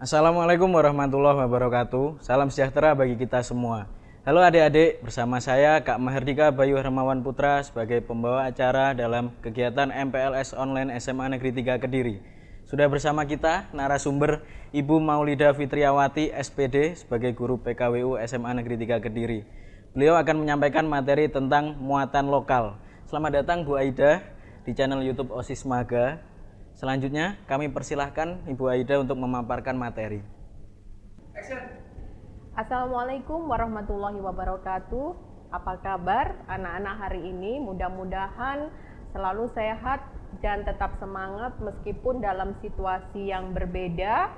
Assalamualaikum warahmatullahi wabarakatuh. Salam sejahtera bagi kita semua. Halo adik-adik, bersama saya Kak Mahardika Bayu Hermawan Putra sebagai pembawa acara dalam kegiatan MPLS Online SMA Negeri 3 Kediri. Sudah bersama kita narasumber Ibu Maulida Fitriawati SPD sebagai guru PKWU SMA Negeri 3 Kediri. Beliau akan menyampaikan materi tentang muatan lokal. Selamat datang Bu Aida di channel YouTube OSIS Maga. Selanjutnya kami persilahkan Ibu Aida untuk memaparkan materi. Assalamualaikum warahmatullahi wabarakatuh. Apa kabar anak-anak hari ini? Mudah-mudahan selalu sehat dan tetap semangat meskipun dalam situasi yang berbeda.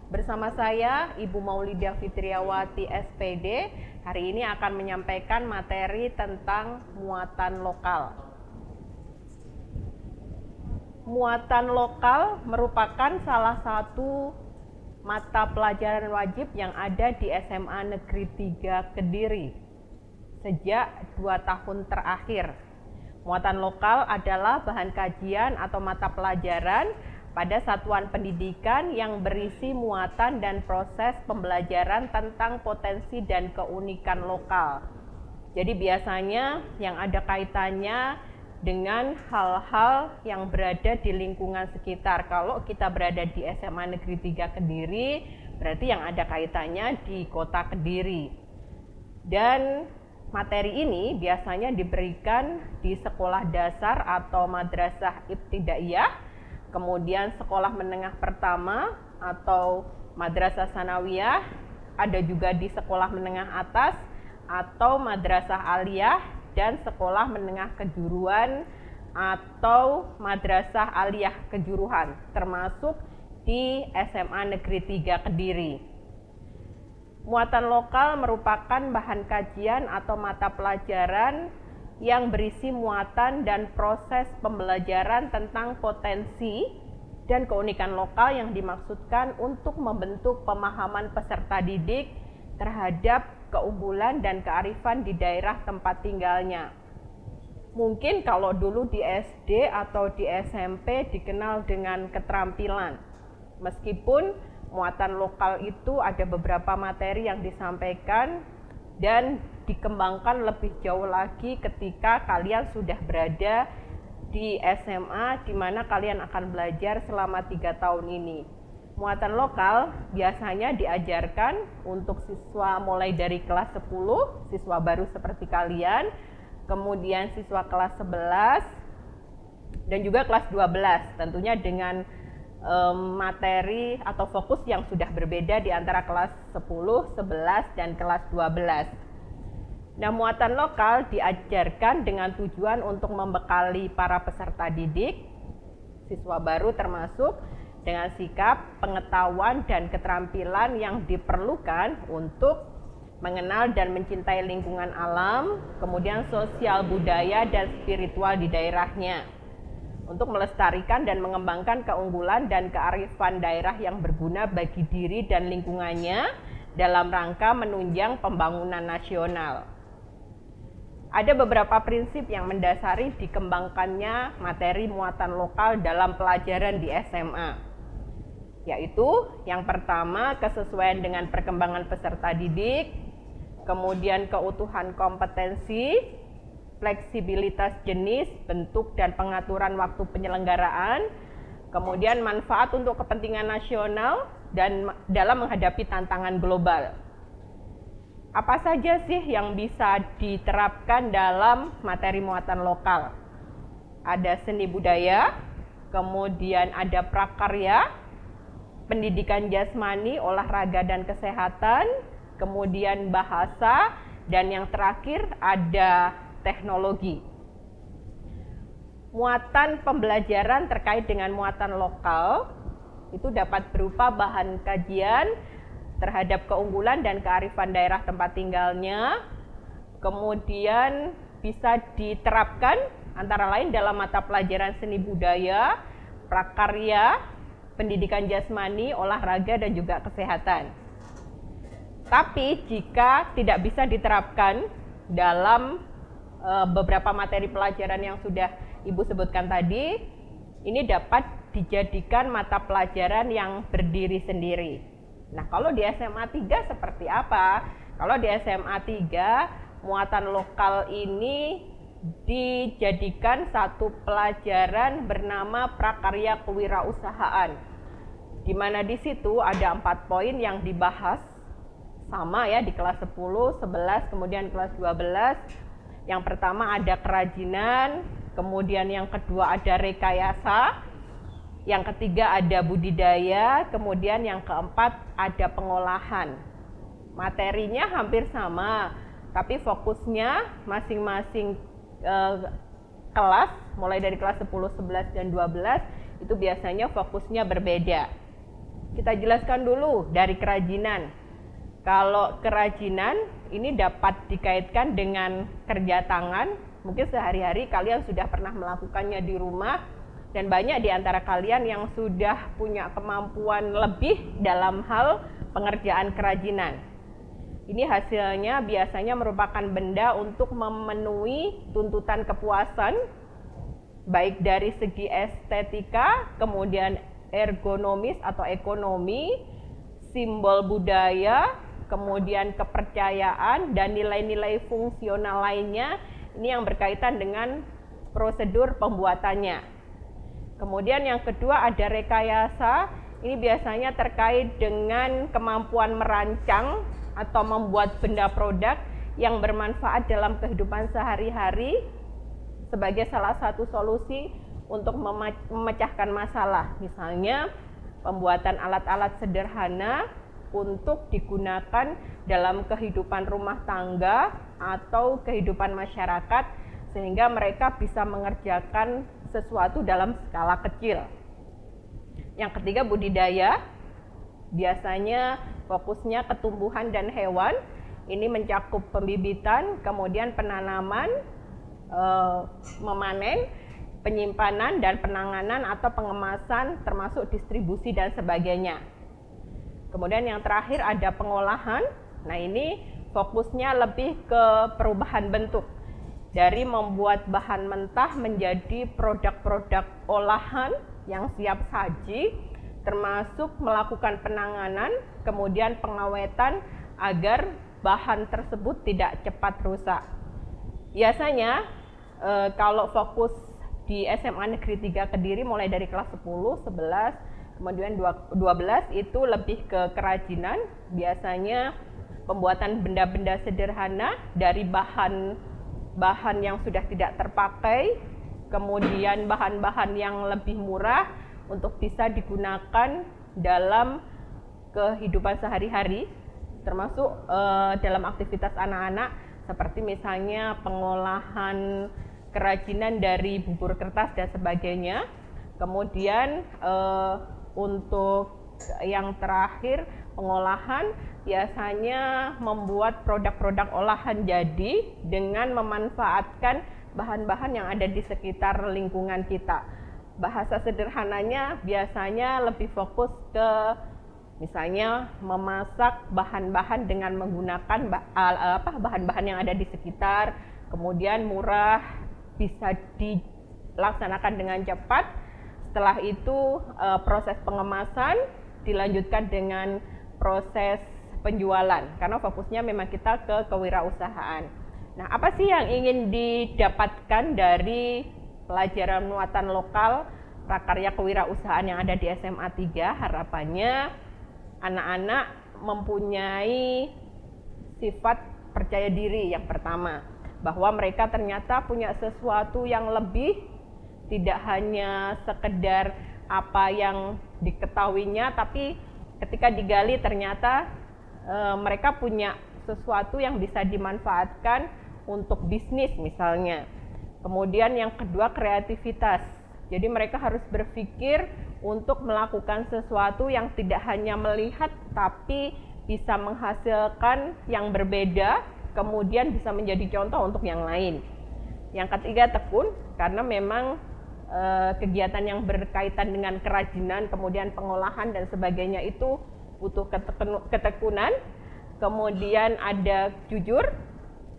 Bersama saya Ibu Maulida Fitriawati SPD hari ini akan menyampaikan materi tentang muatan lokal. Muatan lokal merupakan salah satu mata pelajaran wajib yang ada di SMA Negeri 3 Kediri sejak 2 tahun terakhir. Muatan lokal adalah bahan kajian atau mata pelajaran pada satuan pendidikan yang berisi muatan dan proses pembelajaran tentang potensi dan keunikan lokal. Jadi biasanya yang ada kaitannya dengan hal-hal yang berada di lingkungan sekitar. Kalau kita berada di SMA Negeri 3 Kediri, berarti yang ada kaitannya di kota Kediri. Dan materi ini biasanya diberikan di sekolah dasar atau madrasah ibtidaiyah, kemudian sekolah menengah pertama atau madrasah sanawiyah, ada juga di sekolah menengah atas atau madrasah aliyah, dan sekolah menengah kejuruan atau madrasah aliyah kejuruhan, termasuk di SMA Negeri 3 Kediri. Muatan lokal merupakan bahan kajian atau mata pelajaran yang berisi muatan dan proses pembelajaran tentang potensi dan keunikan lokal yang dimaksudkan untuk membentuk pemahaman peserta didik terhadap keunggulan dan kearifan di daerah tempat tinggalnya. Mungkin kalau dulu di SD atau di SMP dikenal dengan keterampilan. Meskipun muatan lokal itu ada beberapa materi yang disampaikan dan dikembangkan lebih jauh lagi ketika kalian sudah berada di SMA di mana kalian akan belajar selama 3 tahun ini. Muatan lokal biasanya diajarkan untuk siswa mulai dari kelas 10, siswa baru seperti kalian, kemudian siswa kelas 11, dan juga kelas 12, tentunya dengan materi atau fokus yang sudah berbeda di antara kelas 10, 11, dan kelas 12. Nah, muatan lokal diajarkan dengan tujuan untuk membekali para peserta didik, siswa baru termasuk, dengan sikap, pengetahuan, dan keterampilan yang diperlukan untuk mengenal dan mencintai lingkungan alam, kemudian sosial budaya dan spiritual di daerahnya, untuk melestarikan dan mengembangkan keunggulan dan kearifan daerah yang berguna bagi diri dan lingkungannya dalam rangka menunjang pembangunan nasional. Ada beberapa prinsip yang mendasari dikembangkannya materi muatan lokal dalam pelajaran di SMA. Yaitu yang pertama kesesuaian dengan perkembangan peserta didik, kemudian keutuhan kompetensi, fleksibilitas jenis, bentuk dan pengaturan waktu penyelenggaraan, kemudian manfaat untuk kepentingan nasional dan dalam menghadapi tantangan global. Apa saja sih yang bisa diterapkan dalam materi muatan lokal? Ada seni budaya, kemudian ada prakarya, pendidikan jasmani, olahraga dan kesehatan, kemudian bahasa, dan yang terakhir ada teknologi. Muatan pembelajaran terkait dengan muatan lokal itu dapat berupa bahan kajian terhadap keunggulan dan kearifan daerah tempat tinggalnya, kemudian bisa diterapkan antara lain dalam mata pelajaran seni budaya, prakarya, pendidikan jasmani, olahraga, dan juga kesehatan. Tapi jika tidak bisa diterapkan dalam beberapa materi pelajaran yang sudah Ibu sebutkan tadi, ini dapat dijadikan mata pelajaran yang berdiri sendiri. Nah, kalau di SMA 3 seperti apa? Kalau di SMA 3, muatan lokal ini dijadikan satu pelajaran bernama prakarya kewirausahaan, di mana di situ ada 4 poin yang dibahas sama ya di kelas 10, 11, kemudian kelas 12. Yang pertama ada kerajinan, kemudian yang kedua ada rekayasa, yang ketiga ada budidaya, kemudian yang keempat ada pengolahan. Materinya hampir sama, tapi fokusnya masing-masing kelas, mulai dari kelas 10, 11, dan 12, itu biasanya fokusnya berbeda. Kita jelaskan dulu dari kerajinan. Kalau kerajinan ini dapat dikaitkan dengan kerja tangan. Mungkin sehari-hari kalian sudah pernah melakukannya di rumah, dan banyak di antara kalian yang sudah punya kemampuan lebih dalam hal pengerjaan kerajinan. Ini hasilnya biasanya merupakan benda untuk memenuhi tuntutan kepuasan, baik dari segi estetika, kemudian ergonomis atau ekonomi, simbol budaya, kemudian kepercayaan, dan nilai-nilai fungsional lainnya. Ini yang berkaitan dengan prosedur pembuatannya. Kemudian yang kedua ada rekayasa. Ini biasanya terkait dengan kemampuan merancang atau membuat benda produk yang bermanfaat dalam kehidupan sehari-hari sebagai salah satu solusi untuk memecahkan masalah. Misalnya pembuatan alat-alat sederhana untuk digunakan dalam kehidupan rumah tangga atau kehidupan masyarakat, sehingga mereka bisa mengerjakan sesuatu dalam skala kecil. Yang ketiga budidaya. Biasanya fokusnya ke tumbuhan dan hewan. Ini mencakup pembibitan, kemudian penanaman, memanen, penyimpanan dan penanganan atau pengemasan, termasuk distribusi dan sebagainya. Kemudian yang terakhir ada pengolahan. Nah, ini fokusnya lebih ke perubahan bentuk, dari membuat bahan mentah menjadi produk-produk olahan yang siap saji, termasuk melakukan penanganan, kemudian pengawetan agar bahan tersebut tidak cepat rusak. Biasanya kalau fokus di SMA Negeri 3 Kediri mulai dari kelas 10, 11, kemudian 12 itu lebih ke kerajinan. Biasanya pembuatan benda-benda sederhana dari bahan yang sudah tidak terpakai, kemudian bahan-bahan yang lebih murah untuk bisa digunakan dalam kehidupan sehari-hari, termasuk dalam aktivitas anak-anak, seperti misalnya pengolahan kerajinan dari bubur kertas dan sebagainya. Kemudian untuk yang terakhir, pengolahan, biasanya membuat produk-produk olahan jadi dengan memanfaatkan bahan-bahan yang ada di sekitar lingkungan kita. Bahasa sederhananya biasanya lebih fokus ke misalnya memasak bahan-bahan dengan menggunakan bahan-bahan yang ada di sekitar, kemudian murah, bisa dilaksanakan dengan cepat. Setelah itu proses pengemasan dilanjutkan dengan proses penjualan, karena fokusnya memang kita ke kewirausahaan. Nah, apa sih yang ingin didapatkan dari pelajaran muatan lokal prakarya kewirausahaan yang ada di SMA 3? Harapannya anak-anak mempunyai sifat percaya diri yang pertama, bahwa mereka ternyata punya sesuatu yang lebih, tidak hanya sekedar apa yang diketahuinya, tapi ketika digali ternyata mereka punya sesuatu yang bisa dimanfaatkan untuk bisnis misalnya. Kemudian yang kedua, kreativitas. Jadi mereka harus berpikir untuk melakukan sesuatu yang tidak hanya melihat tapi bisa menghasilkan yang berbeda, kemudian bisa menjadi contoh untuk yang lain. Yang ketiga, tekun, karena memang kegiatan yang berkaitan dengan kerajinan, kemudian pengolahan dan sebagainya itu butuh ketekunan. Kemudian ada jujur,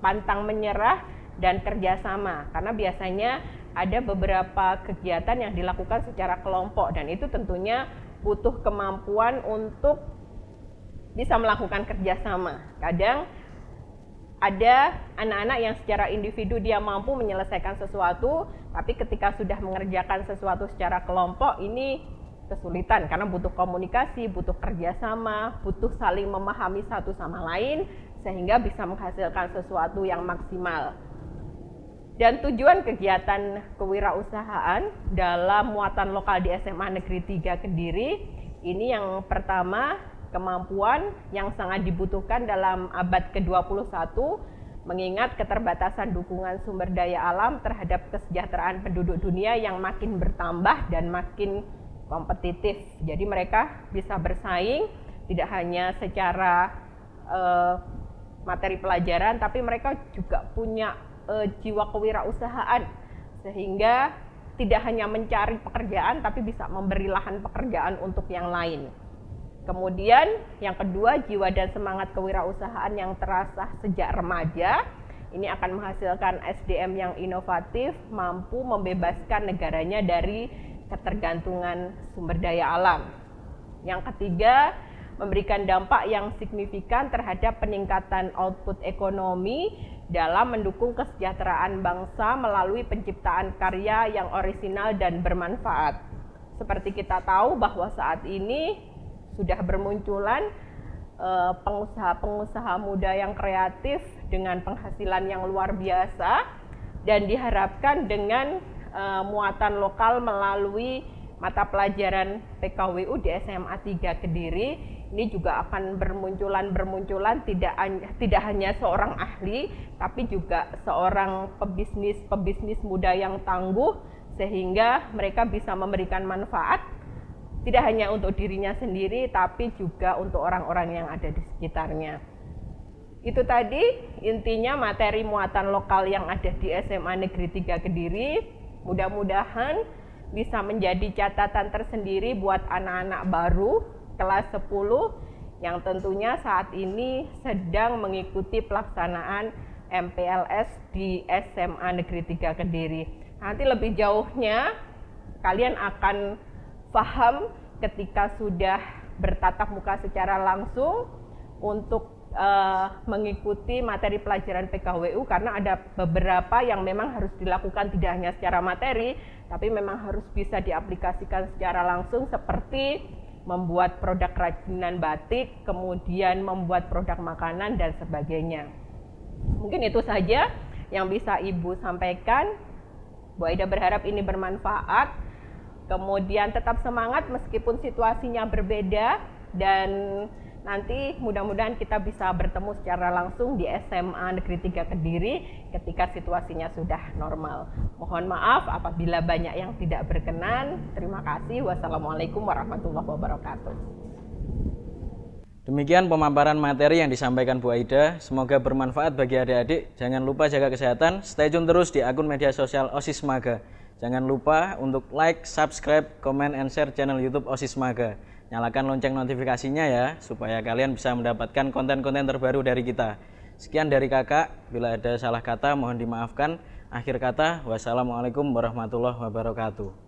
pantang menyerah, dan kerjasama, karena biasanya ada beberapa kegiatan yang dilakukan secara kelompok, dan itu tentunya butuh kemampuan untuk bisa melakukan kerjasama. Kadang ada anak-anak yang secara individu dia mampu menyelesaikan sesuatu, tapi ketika sudah mengerjakan sesuatu secara kelompok ini kesulitan karena butuh komunikasi, butuh kerjasama, butuh saling memahami satu sama lain sehingga bisa menghasilkan sesuatu yang maksimal. Dan tujuan kegiatan kewirausahaan dalam muatan lokal di SMA Negeri 3 Kediri ini yang pertama, kemampuan yang sangat dibutuhkan dalam abad ke-21 mengingat keterbatasan dukungan sumber daya alam terhadap kesejahteraan penduduk dunia yang makin bertambah dan makin kompetitif. Jadi mereka bisa bersaing tidak hanya secara materi pelajaran, tapi mereka juga punya jiwa kewirausahaan sehingga tidak hanya mencari pekerjaan tapi bisa memberi lahan pekerjaan untuk yang lain. Kemudian yang kedua, jiwa dan semangat kewirausahaan yang terasa sejak remaja ini akan menghasilkan SDM yang inovatif, mampu membebaskan negaranya dari ketergantungan sumber daya alam. Yang ketiga, memberikan dampak yang signifikan terhadap peningkatan output ekonomi dalam mendukung kesejahteraan bangsa melalui penciptaan karya yang orisinal dan bermanfaat. Seperti kita tahu bahwa saat ini sudah bermunculan pengusaha-pengusaha muda yang kreatif dengan penghasilan yang luar biasa dan diharapkan dengan muatan lokal melalui mata pelajaran PKWU di SMA 3 Kediri ini juga akan bermunculan tidak hanya seorang ahli tapi juga seorang pebisnis muda yang tangguh sehingga mereka bisa memberikan manfaat tidak hanya untuk dirinya sendiri tapi juga untuk orang-orang yang ada di sekitarnya. Itu tadi intinya materi muatan lokal yang ada di SMA Negeri 3 Kediri. Mudah-mudahan bisa menjadi catatan tersendiri buat anak-anak baru kelas 10 yang tentunya saat ini sedang mengikuti pelaksanaan MPLS di SMA Negeri 3 Kediri. Nanti lebih jauhnya kalian akan paham ketika sudah bertatap muka secara langsung untuk mengikuti materi pelajaran PKWU karena ada beberapa yang memang harus dilakukan tidak hanya secara materi tapi memang harus bisa diaplikasikan secara langsung seperti membuat produk kerajinan batik, kemudian membuat produk makanan dan sebagainya. Mungkin itu saja yang bisa Ibu sampaikan. Bu Aida berharap ini bermanfaat. Kemudian tetap semangat meskipun situasinya berbeda dan nanti mudah-mudahan kita bisa bertemu secara langsung di SMA Negeri 3 Kediri ketika situasinya sudah normal. Mohon maaf apabila banyak yang tidak berkenan. Terima kasih. Wassalamualaikum warahmatullahi wabarakatuh. Demikian pemaparan materi yang disampaikan Bu Aida. Semoga bermanfaat bagi adik-adik. Jangan lupa jaga kesehatan. Stay tune terus di akun media sosial OSIS Maga. Jangan lupa untuk like, subscribe, comment, and share channel YouTube OSIS Maga. Nyalakan lonceng notifikasinya ya, supaya kalian bisa mendapatkan konten-konten terbaru dari kita. Sekian dari kakak, bila ada salah kata mohon dimaafkan. Akhir kata, wassalamualaikum warahmatullahi wabarakatuh.